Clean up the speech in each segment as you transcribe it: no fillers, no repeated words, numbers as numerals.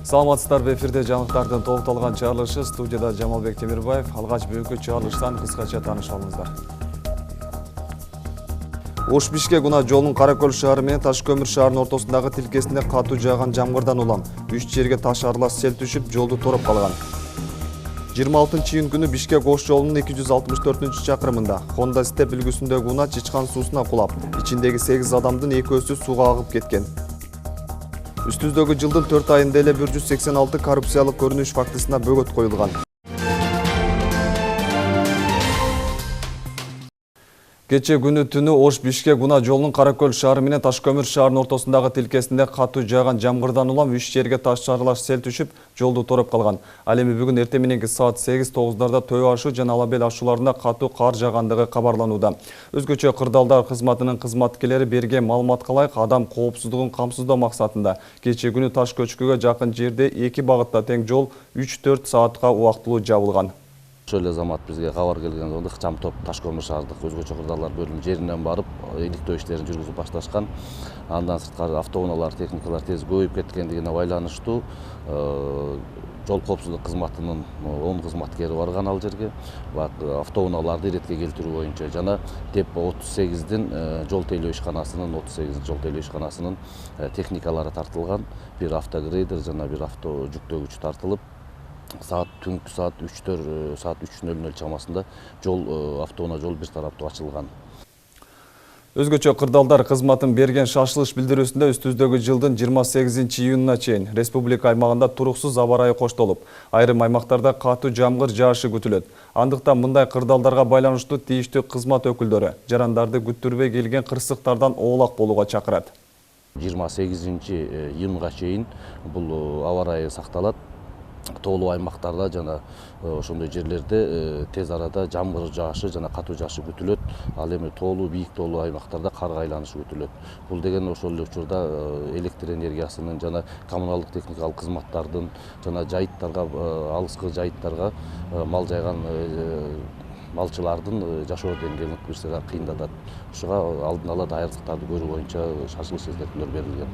Саламатсыздарбы, эфирде жаңылыктардын толукталган чыгарылышы, студияда Жамалбек Темирбаев. Алгач бүгүнкү чыгарылыштан кыскача тааныша алыңыздар. Ош-Бишкек унаа жолунун Каракөл шаары менен Таш-Көмүр шаарынын ортосундагы тилкесинде катуу жааган жамгырдан улам 3 жерге таш аралаш сел түшүп, жолду тороп калган. 26-июнь күнү Бишкек-Ош жолунун 264-чакырымында Honda Step үлгүсүндөгү унаа чычкан суусуна кулап, ичиндеги 8 адамдын 2-өсү сууга агып кеткен. Үстүздөгү жылдын 4 айында эле 186 коррупциялык көрүнүш фактысына бөгөт коюлган. Кече күнү түнү Ош-Бишкек унаа жолунун Каракөл шаары менен Таш-Көмүр шаарынын ортосундагы тилкесинде катуу жааган жамгырдан улам 3 жерге таш аралаш сел түшүп, жолду тороп калган. Ал эми бүгүн эртең мененки саат 8-9 Төө ашу жана Алабел ашууларында катуу кар жаагандыгы кабарланууда. Өзгөчө кырдаалдар кызматынын кызматкерлери берген маалыматка ылайык адам коопсуздугун камсыздоо максатында кече күнү Таш көчкүгө жакын жерде 2 багытта тең жол 3-4 саатка убактылуу жабылган. Шөле замат бизге кабар келген жолда ыкчам топ Таш-Көмүр шаардык өзгөчө кырдаалдар бөлүм жеринен барып иликтөө иштерин жүргүзүп башташкан. Андан сырткары автоунаалар, техникалар тез көбөйүп кеткендигине байланыштуу жол коопсуздук кызматынын 10 кызматкери барган ал жерге. Автоунааларды иретке келтирүү боюнча жана ТЭП 38дин жол тейлөө ишканасынын 38 жол тейлөө ишканасынын техникалары тартылган. Бир автогрейдер жана бир авто жүктөгүч тартылып, түнкү саат 3:00 чамасында автоунаа жол бир тараптуу ачылган. Өзгөчө кырдаалдар кызматын берген шашылыш билдирүүсүндө үстүздөгү жылдын 28-июнуна чейин республика аймагында туруксуз аба ырайы коштолуп, айрым аймактарда катуу жамгыр жаашы күтүлөт. Андыктан мындай кырдаалдарга байланыштуу тийиштүү кызмат өкүлдөрү жарандарды күттүрбөй келген кырсыктардан оолак болууга чакырат. 28-июнга чейин бул аба ырайы сакталат. Тоолуу аймактарда жана ошондой жерлерде тез арада жамгыр жаашы жана катуу жаашы күтүлөт. Ал эми бийик тоолуу аймактарда карга айланышы күтүлөт. Бул деген ошол эле учурда электр энергиясынын жана коммуналдык техникалык кызматтардын жана жайыттарга, алыскы жайыттарга мал жайган малчылардын жашоо деңгээлин бир сыйра кыйындатат. Ушуга алдын ала даярдыктарды көрүү боюнча шашылыш эскертүүлөр берилген.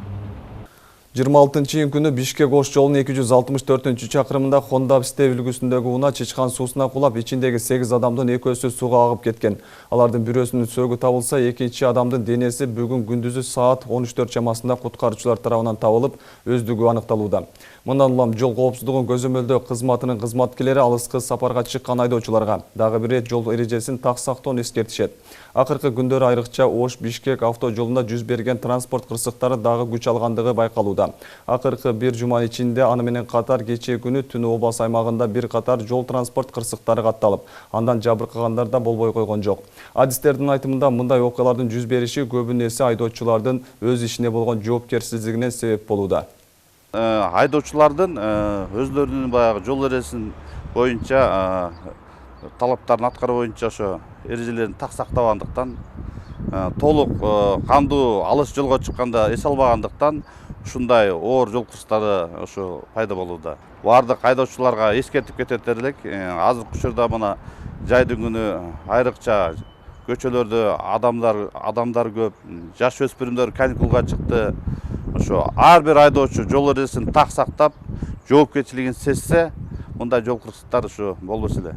26-июнь күнү Бишкек-Ош жолунун 264-чакырымында Honda Step үлгүсүндөгү унаа чычкан суусуна кулап, ичиндеги 8 адамдын 2-өсү сууга агып кеткен. Алардын бирөөсүнүн сөөгү табылса, экинчи адамдын денеси бүгүн күндүзү саат 13 чамасында куткаруучулар тарабынан табылып, өздүгү аныкталууда. Мындан улам жол коопсуздугун көзөмөлдөө кызматынын кызматкерлери алыскы сапарга чыккан айдоочуларга дагы бир рет жол эрежесин так сактоону эскертишет. Акыркы күндөр айрыкча Ош-Бишкек авто жолунда жүз берген транспорт кырсыктары дагы күч алгандыгы байкалууда. Акыркы бир жума ичинде аны менен катар кечээ күнү түнү Обас аймагында бир катар жол транспорт кырсыктары катталып, андан жабыркагандар да болбой койгон жок. Адистердин айтымында мындай окуялардын жүз бериши көбүнө эсе айдоочулардын өз ишине болгон жоопкерсиздигинен себеп болууда. Айдоочулардын өздөрүнүн баягы жол эрежесин боюнча талаптарын аткаруу боюнча ошо эрежелерин так сактабагандыктан, толук кандуу алыс жолго чыкканда эс албагандыктан ушундай оор жол кырсыктары ошо пайда болууда. Бардык айдоочуларга эскертип кетет элек, азыркы учурда мына жайдын күнү айрыкча көчөлөрдө адамдар көп, жаш өспүрүмдөр каникулга чыкты. Ошо ар бир айдоочу жол эрежесин так сактап, жоопкерчилигин сезсе, мындай жол кырсыктар ошо болбос эле.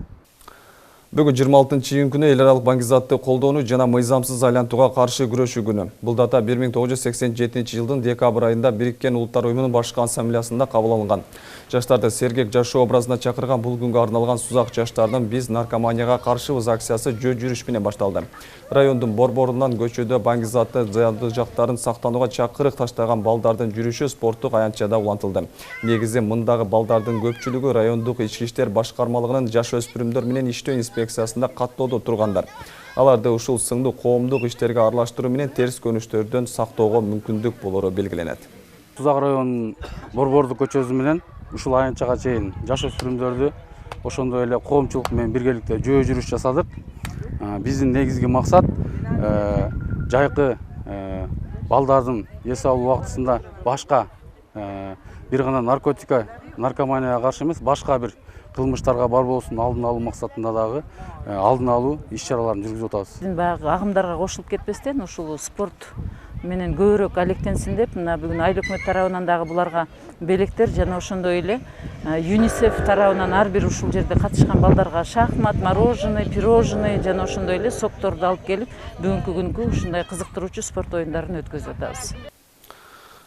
Бүгүн 26-июнь күнү эл аралык баңгизатты колдоону жана мыйзамсыз айлантууга каршы күрөшүү күнү. Бул дата 1987-жылдын декабрь айында Бириккен Улуттар уюмунун башкы ассамблеясында кабыл алынган. Жаштарды сергек жашоо образына чакырган бул күнгө арналган Сузак жаштардын «Биз наркоманияга каршыбыз» акциясы жөө жүрүш менен башталды. Райондун борборунан көчөдө баңгизатты зыяндуу жактарын сактанууга чакырык таштаган балдардын жүрүшү спорттук аянтчада улантылды. Негизи мындагы балдардын көпчүлүгү райондук ички иштер башкармалыгынын жаш өспүрүмдөр менен иштөө инспекциясында каттоодо тургандар. Аларды ушул сыңдуу коомдук иштерге аралаштыруу менен терс көнүштөрдөн сактоого мүмкүндүк болору белгиленет. Сузак районунун борбордук көчөсү менен ушул аянтчага чейин жаш өспүрүмдөрдү ошондой эле коомчулук менен биргеликте жөө жүрүш жасадык. Биздин негизги максат жайкы балдардын эс алуу убактысында башка бир гана наркоманияга каршы эмес, башка бир кылмыштарга бар болсун алдын алуу максатында дагы алдын алуу иш чараларын жүргүзүп атабыз. Биздин баягы агымдарга кошулуп кетпестен ушул спорт менен көбүрөөк алектенсин деп мына бүгүн айыл өкмөт тарабынан дагы буларга белектер жана ошондой эле ЮНИСЕФ тарабынан ар бир ушул жерде катышкан балдарга шахмат, мороженое, пирожное жана ошондой эле сокторду алып келип бүгүнкү күнгү ушундай кызыктыруучу спорт оюндарын өткөзүп атабыз.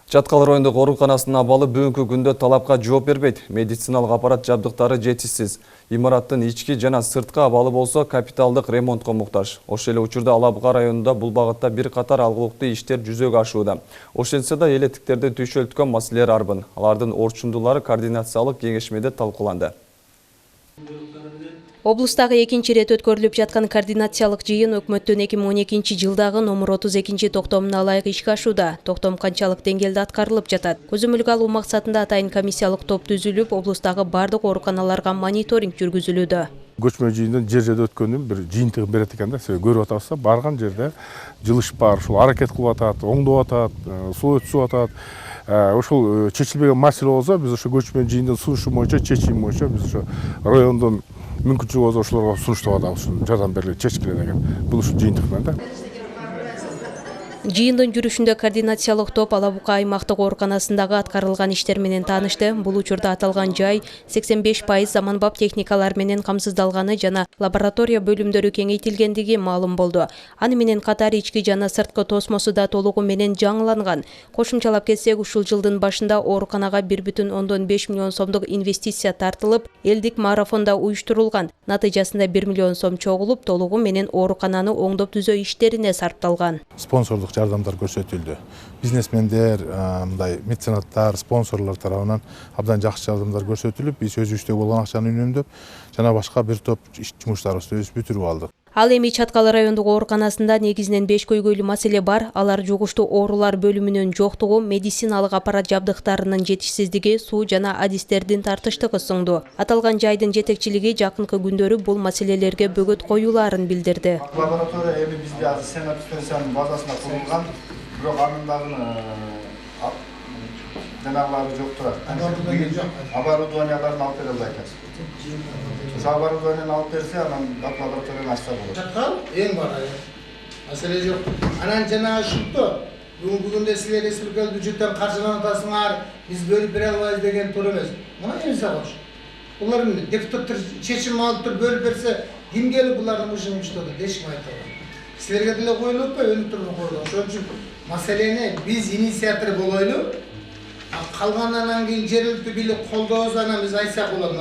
Чаткал райондук ооруканасынын абалы бүгүнкү күндө талапка жооп бербейт. Медициналык аппарат жабдыктары жетишсиз. Имараттын ички жана сырткы абалы болсо капиталдык ремонтко муктаж. Ошол эле учурда Ала Буга районунда бул багытта бир катар алгылыктуу иштер жүзөгө ашууда. Ошентсе да электиктерди түйшөлткөн маселелер арбын. Алардын орчундулары координациялык кеңешмеде талкууланды. Облустагы экинчи ирет өткөрүлүп жаткан координациялык жыйын өкмөттүн 2012 жылдагы номер 32 токтомуна ылайык ишке ашууда. Токтом канчалык деңгээлде аткарылып жатат? Көзөмөлгө алуу максатында атайын комиссиялык топ түзүлүп, облустагы бардык ооруканаларга мониторинг жүргүзүлүүдө. Көчмө жыйындын жер-жерде өткөндүн бир жыйынтыгын берет экен да, сиз көрүп атасыздар, барган жерде жылыш бар, ушул аракет кылып атат, оңдоп атат, суу өткүзүп атат. Ошол чечилбеген маселе болсо, биз ошо көчмө жыйындын сунушу боюнча, чечими боюнча биз ошо райондун мүмкүнчүлүгү болсо ошолорго сунуштап атабыз, жардам берилет, чечкиле деген. Бул ушул жыйынтык менен да. Жыйындын жүрүшүндө координациялык топ Ала Буга аймактык ооруканасындагы аткарылган иштер менен таанышты. Бул учурда аталган жай 85% заманбап техникалар менен камсыздалганы жана лаборатория бөлүмдөрү кеңейтилгендиги маалым болду. Аны менен катар ички жана сырткы тосмосу да толугу менен жаңыланган. Кошумчалап кетсек, ушул жылдын башында ооруканага 1,5 миллион сомдук инвестиция тартылып, элдик марафонда уюштурулган. Натыйжасында 1 миллион сом чогулуп, толугу менен оорукананы оңдоп түзөө иштерине сарпталган. Спонсорлук жардамдар көрсөтүлдү. Бизнесмендер, мындай меценаттар, спонсорлор тарабынан абдан жакшы жардамдар көрсөтүлүп, биз өзүбүздө болгон акчаны үнөмдөп, жана башка бир топ жумуштарыбызды өзүбүз бүтүрүп алдык. Ал эми Чаткал райондук ооруканасында негизинен 5 көйгөйлүү маселе бар. Алар жугуштуу оорулар бөлүмүнүн жоктугу, медициналык аппарат жабдыктарынын жетишсиздиги, суу жана адистердин тартыштыгы сыңду. Аталган жайдын жетекчилиги жакынкы күндөрү бул маселелерге бөгөт коюлаарын билдирди. Лаборатория эми бизде азыр сенатсынын базасында курулган, бирок анын дагы жанагылары жок турат. Оборудованияларын алып бере албайт. Ошо оборудованияны алып берсе, анан лабораторияны ачса болот. Чаткал эң бар маселе жок. Анан жана ушунту бүгүнкү күндө силер республикалык бюджеттен каржыланып атасыңар, биз бөлүп бере албайбыз деген туура эмес. Мына эмесе кош. Булар депутаттар чечим алып туруп бөлүп берсе, ким келип булардын ишин иштеді, ешким айта албайт. Силерге деле коюлуп атпайбы, өнүк туруп коюлат. Ошон үчүн маселени биз инициатор болойлу. Калгандан кийин жергиликтүү бийлик колдообуз, анан биз айтсак болот.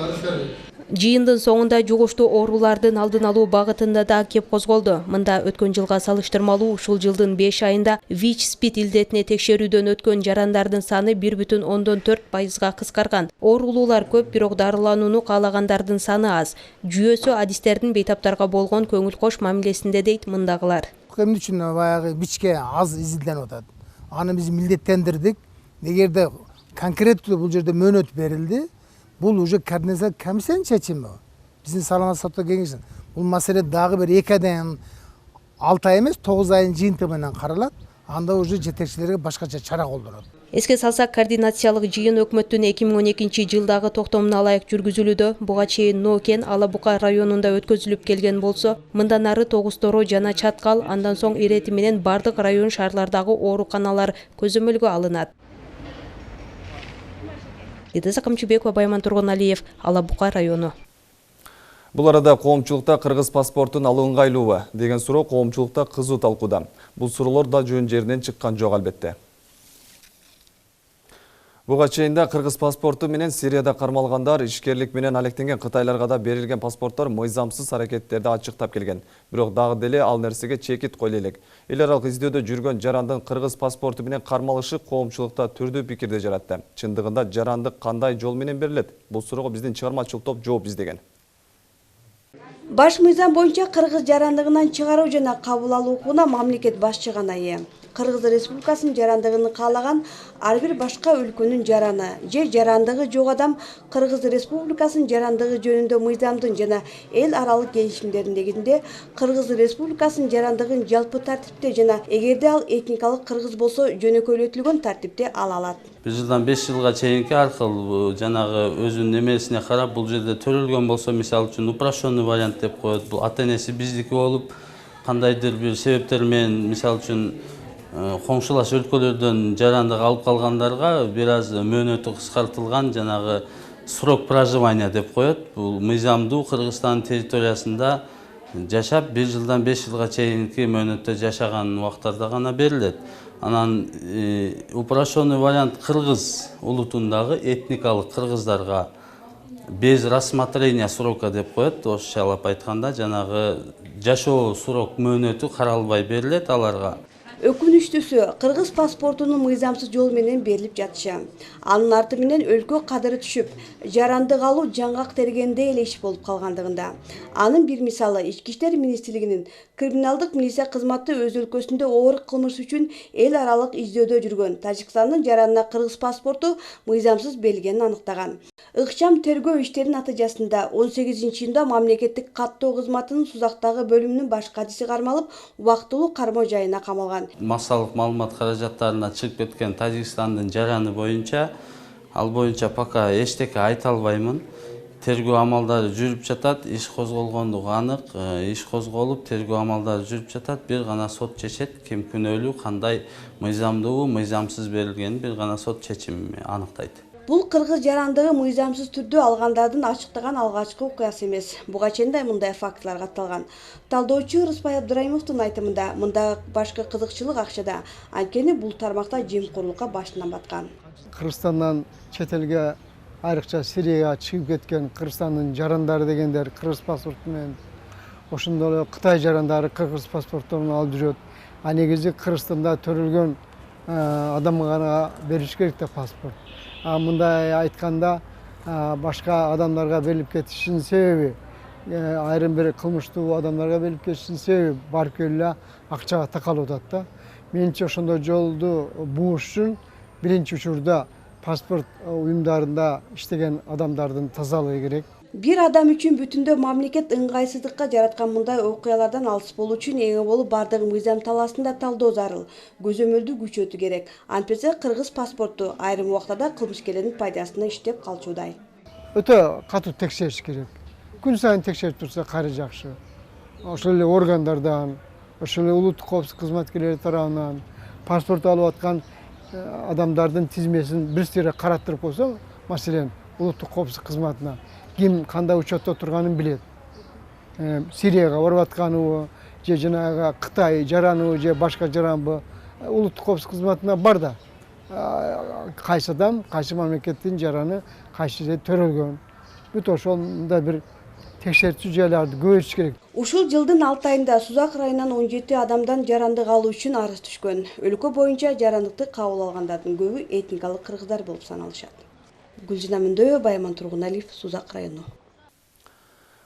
Жыйындын соңунда жугуштуу оорулардын алдын алуу багытында да кеп козголду. Мында өткөн жылга салыштырмалуу ушул жылдын 5 айында ВИЧ-СПИД илдетине текшерүүдөн өткөн жарандардын саны 1,4%га кыскарган. Оорулуулар көп, бирок дарыланууну каалагандардын саны аз. Жүйөсү адистердин бейтаптарга болгон көңүл кош мамилесинде дейт мындагылар. Эмне үчүн баягы ВИЧ-ке аз изилденип атат? Аны биз милдеттендирдик. Эгерде конкреттүү бул жерде мөөнөт берилди, бул уже координациялык комиссиянын чечими. Биздин саламаттык сактоо кеңешинин. Бул маселе дагы бир 2 айдан 6 ай эмес, 9 айдын жыйынтыгы менен каралат. Анда уже жетекчилерге башкача чара колдонот. Эске салсак, координациялык жыйын өкмөттүн 2012 жылдагы токтомуна ылайык жүргүзүлүүдө. Буга чейин Нокен, Ала Буга районунда өткөзүлүп келген болсо, мындан ары Тогуз-Торо жана Чаткал, андан соң ирети менен бардык район шаарлардагы ооруканалар көзөмөлгө алынат. Идеса Камчыбекова, Байман Тургуналиев, Ала Буга району. Бул арада коомчулукта кыргыз паспортун алуу ыңгайлуубу деген суроо коомчулукта кызуу талкууда. Бул суроолор да жөн жеринен чыккан жок албетте. Буга чейин кыргыз паспорту менен Сирияда кармалгандар, ишкерлик менен алектенген кытайларга да берилген паспорттор мыйзамсыз аракеттерди ачыктап келген. Бирок дагы деле ал нерсеге чекит коюла элек. Эл аралык издөөдө жүргөн жарандын кыргыз паспорту менен кармалышы коомчулукта түрдүү пикирди жаратты. Чындыгында жарандык кандай жол менен берилет? Бул суроого биздин чыгармачылык топ жооп издеген. Баш мыйзам боюнча кыргыз жарандыгынан чыгаруу жана кабыл алуу укугуна мамлекет башчы гана ээ. Кыргыз Республикасынын жарандыгын каалаган ар бир башка өлкөнүн жараны же жарандыгы жок адам Кыргыз Республикасынын жарандыгы жөнүндө мыйзамдын жана эл аралык келишимдердин негизинде Кыргыз Республикасынын жарандыгын жалпы тартипте жана эгерде ал этникалык кыргыз болсо жөнөкөйлөтүлгөн тартипте ала алат. Бир жылдан 5 жылга чейинки ар кыл жанагы өзүнүн эмесине карап бул жерде төрөлгөн болсо, мисалы үчүн упрощенный вариант деп коет. Бул ата энеси биздики болуп, кандайдыр бир себептер менен, мисалы үчүн коңшулаш өлкөлөрдөн жарандык алып калгандарга бир аз мөөнөтү кыскартылган жанагы срок проживания деп коет. Бул мыйзамдуу Кыргызстан территориясында жашап 1 жылдан 5 жылга чейинки мөөнөттө жашаган убактарда гана берилет. Анан упрощенный вариант кыргыз улутундагы этникалык кыргыздарга без рассмотрения срока деп коет. Орусчалап айтканда жанагы жашоо срок мөөнөтү каралбай берилет аларга. Өкүнүчтүүсү кыргыз паспортунун мыйзамсыз жол менен берилип жатышы. Анын арты менен өлкө кадыры түшүп, жарандык алуу жаңгак тергенде эле иш болуп калгандыгында. Анын бир мисалы Ички иштер министрлигинин криминалдык милиция кызматы өз өлкөсүндө оор кылмыш үчүн эл аралык издөөдө жүргөн Тажикстандын жаранына кыргыз паспорту мыйзамсыз берилгенин аныктаган. Ыкчам тергөө иштеринин натыйжасында 18-июнда мамлекеттик каттоо кызматынын Сузактагы бөлүмүнүн баш катчысы кармалып, убактылуу кармоо жайына камалган. Массалык маалымат каражаттарына чыгып кеткен Тажикстандын жараны боюнча, ал боюнча пока эчтеке айта албаймын. Тергөө амалдары жүрүп жатат, иш козголгондугу анык, иш козголуп, тергөө амалдары жүрүп жатат. Бир гана сот чечет, ким күнөөлүү, кандай мыйзамдуу, мыйзамсыз берилгенин бир гана сот чечими аныктайт. Бул кыргыз жарандыгы мыйзамсыз түрдө алгандардын ачыктаган алгачкы окуясы эмес. Буга чейин да мындай фактылар катталган. Талдоочу Рыспай Абдырайымовдун айтымында мында башкы кызыкчылык акчада, анткени бул тармакта жемкорлукка башынан баткан. Кыргызстандан чет элге, айрыкча Сирияга чыгып кеткен Кыргызстандын жарандары дегендер кыргыз паспорту менен, ошондой эле Кытай жарандары кыргыз паспортторун алып жүрөт. А негизи Кыргызстанда төрөлгөн адамга гана бериш керек да паспорт. Мындай айтканда башка адамдарга берилип кетишинин себеби, айрым бир кылмыштуу адамдарга берилип кетишинин себеби баркеле акчага такалып атат да. Менимче ошондой жолду бууш үчүн биринчи учурда паспорт уюмдарында иштеген адамдардын тазалыгы керек. Бир адам үчүн бүтүндө мамлекет ыңгайсыздыкка жараткан мындай окуялардан алыс болуу үчүн эң болу бардыгы мыйзам талаасында талдоо зарыл. Көзөмөлдү күчөтүү керек. Антпесе кыргыз паспорту айрым убактарда кылмышкерлердин пайдасына иштеп калчудай. Өтө катуу текшериш керек. Күн сайын текшерип турса кайра жакшы. Ошол эле органдардан, ошол эле улуттук коопсуздук кызматкерлери тарабынан паспорт алып аткан адамдардын тизмесин бир сыйра караттырып койсо, маселен, улуттук коопсуздук кызматына ким кандай учетто турганын билет. Сирияга барып атканыбы, же жанагы Кытай жараныбы, же башка жаранбы, улуттук коопсуздук кызматына бар да. Кайсы адам, кайсы мамлекеттин жараны, кайсы жерде төрөлгөн. Бүт ошондой бир текшертүү жайларды көбөйтүш керек. Ушул жылдын 6 айында Сузак районунан 17 адамдан жарандык алуу үчүн арыз түшкөн. Өлкө боюнча жарандыкты кабыл алгандардын көбү этникалык кыргыздар болуп саналышат. Гүлжина Мөндөбө, Байман Тургуналиев, Сузак району.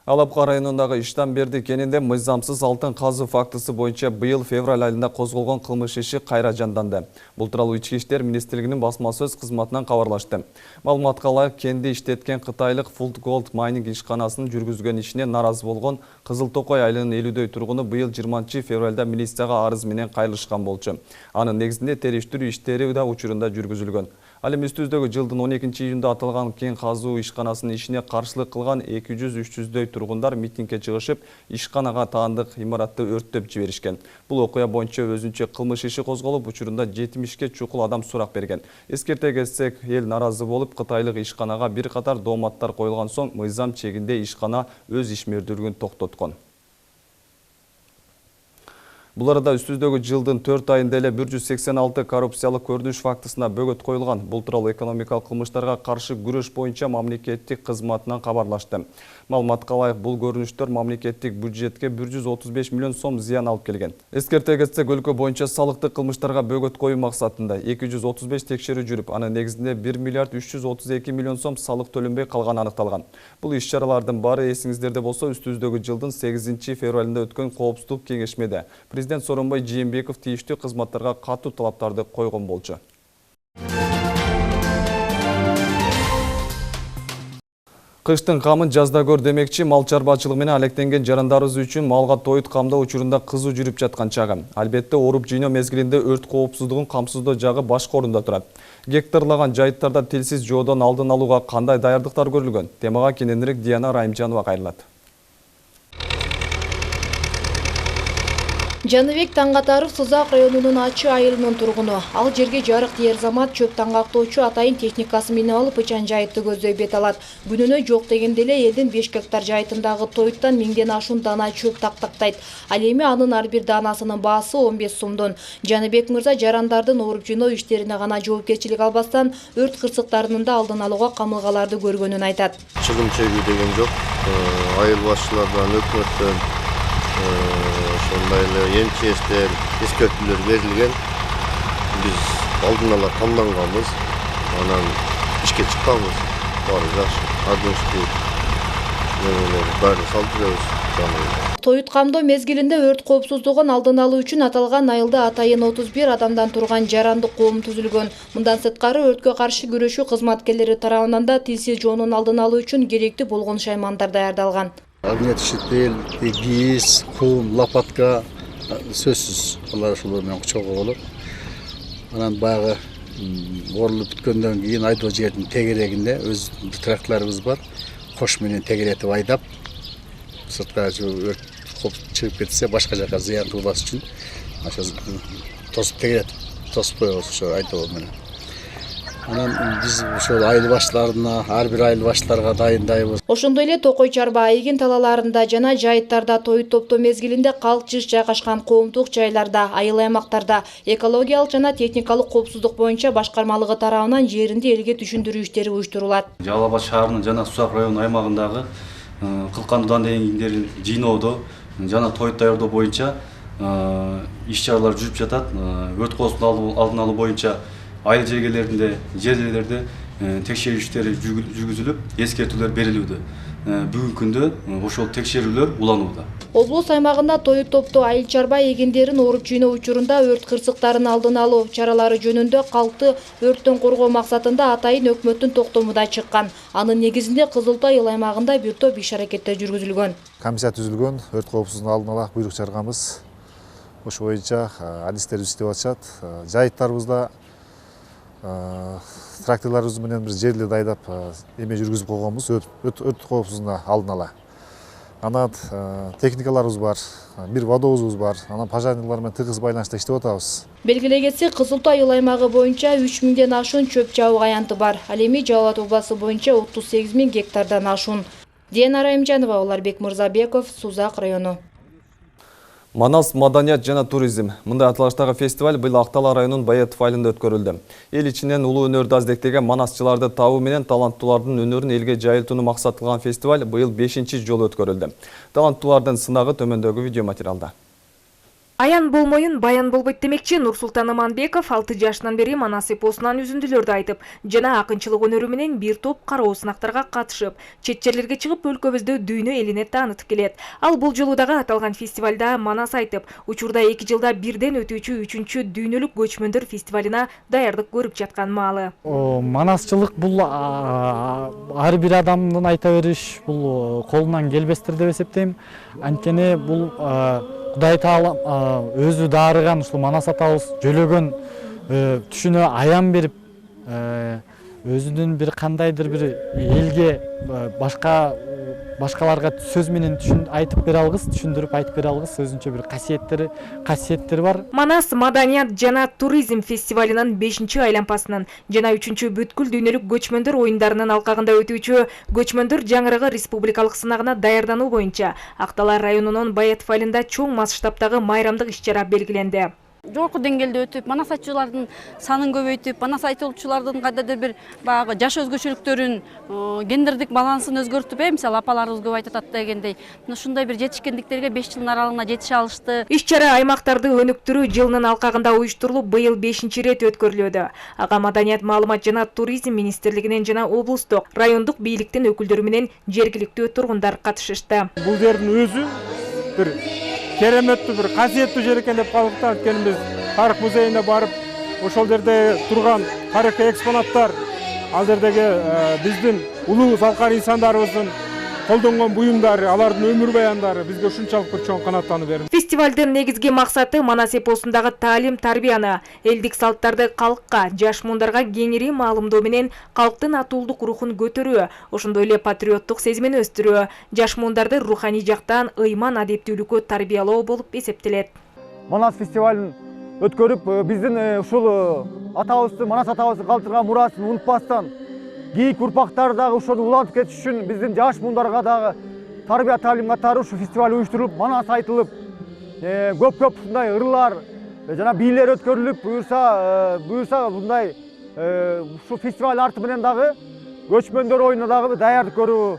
Алапка районундагы Иштан Берди кенинде мыйзамсыз алтын казуу фактысы боюнча быйыл февраль айында козголгон кылмыш иши кайра жанданды. Бул тууралуу Ички иштер министрлигинин басма сөз кызматынан кабарлашты. Маалыматка ылайык кенди иштеткен кытайлык Full Gold Mining ишканасынын жүргүзгөн ишине наразы болгон Кызыл Токой айылынын 50дөй тургуну быйыл 20 февралда милицияга арыз менен кайрылышкан болчу. Анын негизинде териштирүү иштери да учурунда жүргүзүлгөн. Ал эми үстүбүздөгү жылдын 12 июнда аталган кен казуу ишканасынын ишине каршылык кылган 200-300дөй тургундар митингге чыгышып, ишканага таандык имаратты өрттөп жиберишкен. Бул окуя боюнча өзүнчө кылмыш иши козголуп, учурунда 70ке чукул адам сурак берген. Эскерте кетсек, эл наразы болуп, кытайлык ишканага бир катар дооматтар коюлган соң, мыйзам чегинде ишкана өз ишмердүүлүгүн токтоткон. Бул арада үстүбүздөгү жылдын 4 айында эле 186 коррупциялык көрүнүш фактысына бөгөт коюлган. Бул тууралуу экономикалык кылмыштарга каршы күрөш боюнча мамлекеттик кызматынан кабарлашты. Маалыматка ылайык бул көрүнүштөр мамлекеттик бюджетке 135 миллион сом зыян алып келген. Эскерте кетсек, өлкө боюнча салыктык кылмыштарга бөгөт коюу максатында 235 текшерүү жүрүп, анын негизинде 1 миллиард 332 миллион сом салык төлөнбөй калганы аныкталган. Бул иш-чаралардын баары эсиңиздерде болсо, үстүбүздөгү жылдын 8 февралында өткөн коопсуздук кеңешмеде Президент Сооронбай Жээнбеков тийиштүү кызматтарга катуу талаптарды койгон болчу. Кыштын камын жазда көр демекчи, мал чарбачылыгы менен алектенген жарандарыбыз үчүн малга тоют камдоо учурунда кызуу жүрүп жаткан чагы. Албетте оруп жыйноо мезгилинде өрт коопсуздугун камсыздоо жагы башкы орунда турат. Гектарлаган жайыттарда тилсиз жоодон алдын алууга кандай даярдыктар көрүлгөн? Темага кененирээк Диана Райымжанова кайрылат. Жаныбек Таңгатаров Созак районунун Ачы айылынын тургуну. Ал жерге жарык тиер замат чөп таңгактоочу атайын техникасы минип алып ычан жайытты көздөй бет алат. Күнүнө жок дегенде эле элдин 5 гектар жайытындагы тоюттан 1000ден ашуун дана чөп тактактайт. Ал эми анын ар бир данасынын баасы 15 сомдон. Жаныбек мырза жарандардын ооруп жиноо иштерине гана жоопкерчилик албастан өрт кырсыктарынын да алдын алууга камылгаларды көргөнүн айтат. Чыгым чегүү деген жок. Айыл башчылардан, өкмөттөн ошондой эле МЧСтен эскертүүлөр берилген. Биз алдын ала камданганбыз. Анан ишке чыкканбыз. Баары жакшы. Административ баарын салып жүрөбүз. Тоют камдоо мезгилинде өрт коопсуздугун алдын алуу үчүн аталган айылда атайын 31 адамдан турган жарандык коом түзүлгөн. Мындан сырткары өрткө каршы күрөшүү кызматкерлери тарабынан да тилсиз жоонун алдын алуу үчүн керектүү болгон шаймандар даярдалган. Огнетушитель, гиз, кум, лопатка сөзсүз алар ошолор менен чогуу болот. Анан баягы орулуп бүткөндөн кийин айдоо жердин тегерегинде өз тракторлорубуз бар. Кош менен тегеретип айдап, сыртка өрт чыгып кетсе башка жака зыян туулбас үчүн тосуп тегеретип тосуп коебуз ошо айдоо менен. Анан биз ошол айыл баштарына, ар бир айыл баштарга дайындайбыз. Ошондой эле Токой Чарба айыгин талаларында жана жайыттарда тоют топтоо мезгилинде калк жыш жайгашкан коомдук жайларда, айыл аймактарда экологиялык жана техникалык коопсуздук боюнча башкармалыгы тарабынан жеринде элге түшүндүрүү иштери уюштурулат. Жалал Абад шаарынын жана Сузак району аймагындагы кылкандуудан дегендерин жыйноодо жана тоют даярдоо боюнча иш-чаралар жүрүп жатат. Өрт коопсуздугун алдын алуу боюнча айыл жергелеринде, жерлерде текшерүү иштери жүргүзүлүп, эскертүүлөр берилүүдө. Бүгүнкү күндө ошол текшерүүлөр уланууда. Облус аймагында тоют топтоо айыл чарба эгендерин ооруп жыйноо учурунда өрт кырсыктарын алдын алуу чаралары жөнүндө калкты өрттөн коргоо максатында атайын өкмөттүн токтому да чыккан. Анын негизинде Кызылтуу айыл аймагында бир топ иш-аракеттер жүргүзүлгөн. Комиссия түзүлгөн, өрт коопсуздугун алдын ала буйрук чыгарганбыз. Ошол боюнча адистерибиз иштеп атышат. Жайыттарыбызда тракторларыбыз менен бир жерлерди айдап эме жүргүзүп койгонбуз, өрт коопсуздугуна алдын ала. Анан техникаларыбыз бар, бир водовозубуз бар. Анан пожарныйлар менен тыгыз байланышта иштеп атабыз. Белгилей кетсек, Кызылтуу айыл аймагы боюнча 3000ден ашуун чөп чабуу аянты бар. Ал эми Жалал Абад областы боюнча 38000 гектардан ашуун. Дена Райымжанова, Уларбек Мырзабеков, Сузак району. Манас маданият жана туризм. Мындай аталыштагы фестиваль быйыл Актала районунун Баятов айылында өткөрүлдү. Эл ичинен улуу өнөрдү аздектеген манасчыларды табуу менен таланттуулардын өнөрүн элге жайылтууну максат кылган фестиваль быйыл 5-чи жолу өткөрүлдү. Таланттуулардын сынагы төмөндөгү видео материалда. Аян болмойын баян болбойт демекчи Нурсултан Аманбеков 6 жашынан бери манас эпосунан үзүндүлөрдү айтып, жана акынчылык өнөрү менен бир топ кароо сынактарга катышып, чет жерлерге чыгып өлкөбүздө дүйнө элине таанытып келет. Ал бул жолу дагы аталган фестивалда манас айтып, учурда 2 жылда бирден өтүүчү 3-чү дүйнөлүк көчмөндөр фестивалына даярдык көрүп жаткан маалы. Манасчылык бул ар бир адамдын айта бериш, бул колунан келбестир деп эсептейм. Анткени бул Кудай Таала өзү дарыган ушул манас атабыз жөлөгөн түшүнө аян берип, өзүнүн бир кандайдыр бир элге башкаларга сөз менен айтып бере алгыс, түшүндүрүп айтып бере алгыс, өзүнчө бир касиеттери бар. Манас маданият жана туризм фестивалынын 5-чи айлампасынын жана 3-чү бүткүл дүйнөлүк көчмөндөр оюндарынын алкагында өтүүчү көчмөндөр жаңырыгы республикалык сынагына даярдануу боюнча Актала районунун Баятов айылында чоң масштабтагы майрамдык иш-чара белгиленди. Жогорку деңгээлде өтүп, манас айтчылардын санын көбөйтүп, манас айтылуучулардын кандайдыр бир баягы жаш өзгөчөлүктөрүн, гендердик балансын өзгөртүп, мисалы апаларыбыз көп айтып атат дегендей, ушундай бир жетишкендиктерге 5 жылдын аралыгында жетише алышты. Иш-чара аймактарды өнүктүрүү жылынын алкагында уюштурулуп, быйыл 5-чи рет өткөрүлүүдө. Ага маданият, маалымат жана туризм министрлигинен жана облустук, райондук бийликтин өкүлдөрү менен жергиликтүү тургундар катышышты. Бул жердин өзү бир кереметтүү бир касиеттүү жер экен деп калдык. Анткени биз тарых музейине барып, ошол жерде турган тарыхый экспонаттар, ал жердеги биздин улуу салкар инсандарыбыздын колдонгон буюмдары, алардын өмүр баяндары бизге ушунчалык бир чоң канааттануу берди. Фестивалдын негизги максаты манас эпосундагы таалим тарбияны, элдик салттарды калкка, жаш муундарга кеңири маалымдоо менен калктын атуулдук рухун көтөрүү, ошондой эле патриоттук сезимин өстүрүү, жаш муундарды руханий жактан ыйман адептүүлүккө тарбиялоо болуп эсептелет. Манас фестивалын өткөрүп, биздин ушул атабызды, Манас атабызды калтырган мурасын унутпастан, кийинки урпактар дагы ошону улантып кетиш үчүн биздин жаш муундарга дагы тарбия талим катары ушу фестиваль уюштурулуп, Манас айтылып, көп ушундай ырлар, жана бийлер өткөрүлүп, буюрса мындай ушу фестиваль арты менен дагы көчмөндөр оюнуна дагы даярдык көрүү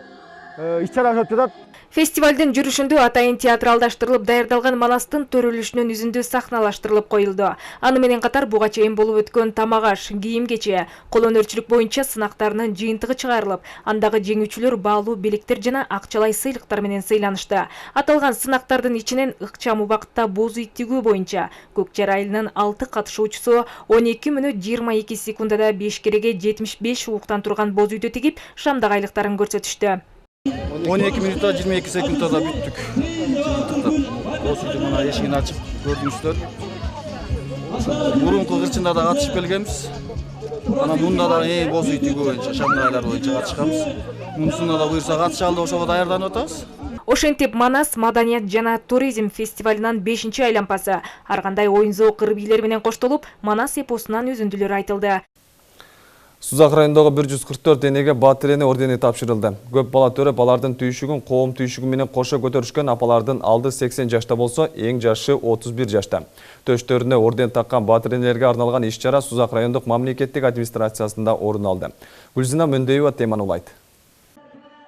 иш-чара өтүп жатат. Фестивалдын жүрүшүндө атайын театралдаштырылып даярдалган Манастын төрүлүшүнүн үзүндү сахналаштырылып коюлду. Аны менен катар буга чейин болуп өткөн тамак-аш, кийим-кече, кол өнөрчүлүк боюнча сынактарынын жыйынтыгы чыгарылып, андагы жеңүүчүлөр баалуу белектер жана акчалай сыйлыктар менен сыйланышты. Аталган сынактардын ичинен ыкчам убакытта боз үй тигүү боюнча Көк Жар айылынын 6 катышуучусу 12 мүнөт 22 секундада бешкереге 75 ууктан турган боз үйдү тигип, шамдак айлыктарын көрсөтүштү. 12 минутта 22 секундада бүттүк. Боз үйдү мына эшигин ачып көрдүңүздөр. Мурунку кырчында да катышып келгенбиз. Ана мында да боз үй тигүү боюнча, шамдак айлар боюнча катышканбыз. Мунусуна да буйрса катышалы деп ошого даярданып атабыз. Ошентип Манас маданият жана туризм фестивалынан 5-чи айланпасы ар кандай оюн-зоок ыр-бийлер менен коштолуп, Манас эпосунан үзүндүлөр айтылды. Сузак районундагы 144 энеге Баатыр эне ордени тапшырылды. Көп бала төрөп, алардын түйшүгүн коом түйшүгү менен кошо көтөрүшкөн апалардын алды 80 жашта болсо, эң жашы 31 жашта. Төштөрүнө орден таккан Баатыр энелерге арналган иш-чара Сузак райондук мамлекеттик администрациясында орун алды. Гүлзина Мөндөева теманы улайт.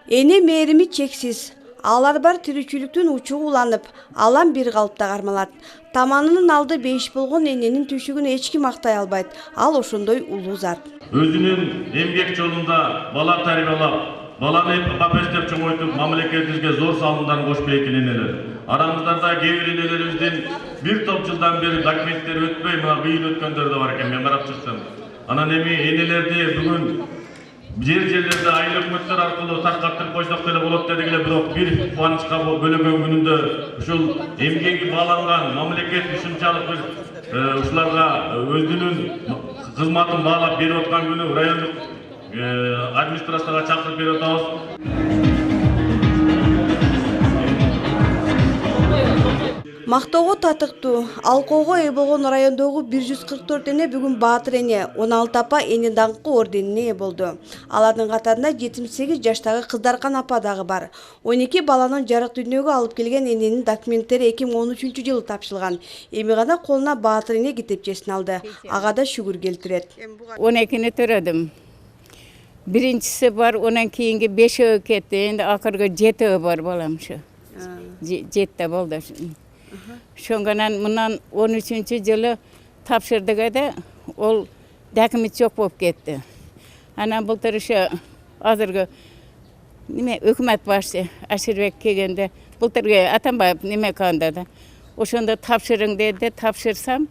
Эне мээрими чексиз. Алар бар тирүүчүлүктүн учугу уланып, алам бир калыпта кармалат. Таманынын алды 5 болгон эненин түйшүгүн эч ким актай албайт. Ал ошондой улуу зат. Өзүнүн эмгек жолунда бала тарбиялап, баланы капестеп чоңойтуп, мамлекетибизге зор салымдарын кошуп келген энелер. Арамыздарда кээ бир энелерибиздин бир топ жылдан бери документтер өтпөй, мына быйыл өткөндөр да бар экен, мен карап чыктым. Анан эми энелерди бүгүн жерлерде айыл өкмөттөр аркылуу таркаттырып койсок деле болот дедик эле, бирок бир кубанычка бөлөнгөн күнүндө ушул эмгеги бааланган мамлекет ушунчалык бир ушуларга өзүнүн кызматын баалап берип аткан күнү райондук администрацияга чакырып берип атабыз. Мактоого татыктуу, алкоого ээ болгон райондогу 144 эне бүгүн Баатыр эне 16 апа эне даңкы орденине ээ болду. Алардын катарында 78 жаштагы Кыздаркан апа дагы бар. 12 баланын жарык дүйнөгө алып келген эненин документтери 2013-жылы тапшырылган. Эми гана колуна Баатыр эне китепчесин алды. Ага да шүгүр келтирет. 12-ни төрөдүм. Биринчиси бар, онан кийинки 5 кетти. Энди акыркы 7 бар балам ушу. 7 болду. Шоңганан мынан 13-жылы тапшырдык эде, ол документ жок болуп кетти. Анан былтыр ушу азыркы өкмөт башчы Аширбек келгенде былтыркы Атамбаев неме кылганда да ошондо тапшырың деди, тапшырсам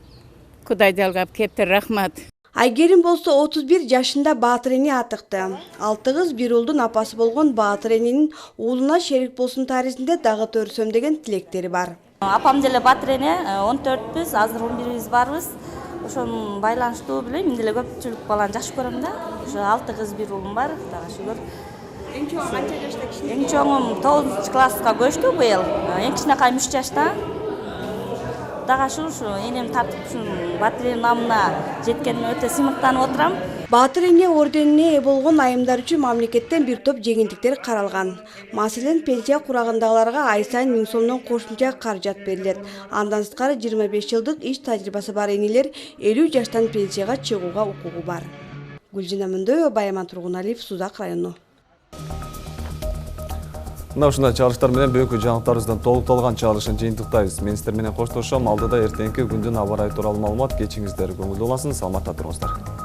Кудай жалгап кепти, рахмат. Айгерим болсо 31 жашында Баатыр эне атыкты. 6 кыз бир уулдун апасы болгон Баатыр эненин уулуна шерик болсун таризинде дагы төрсөм деген тилектери бар. Апам деле Баатыр эне 14-биз, азыр 11-биз барбыз. Ошонун байланыштуу билем, мен деле көпчүлүк баланы жакшы көрөм да. Ошо 6 кыз бир уулум бар, дагы шүгүр. Эң чоң канча жашта кичине? Эң чоңум 9-класска көчтү быйыл. Эң кичинекайым 3 жашта. Дагы ушу энем тартып ушун Баатыр эне намына жеткениме өтө сыймыктанып отурам. Баатыр эне орденине ээ болгон айымдар үчүн мамлекеттен бир топ жеңилдиктер каралган. Маселен, пенсия курагындагыларга ай сайын 1000 сомдон кошумча каражат берилет. Андан сырткары 25 жылдык иш тажрыйбасы бар энелер 50 жаштан пенсияга чыгууга укугу бар. Гүлжина Мөндөева, Байаман Тургуналиев, Сузак району. Мына ушундай чыгарыштар менен бүгүнкү жаңылыктарыбыздан толукталган чыгарылышын жыйынтыктайбыз. Мен сиздер менен коштошом. Алдыда эртеңки күндүн аба ырайы тууралуу маалымат. Кечиңиздер көңүлдүү болсун, саламатта туруңуздар.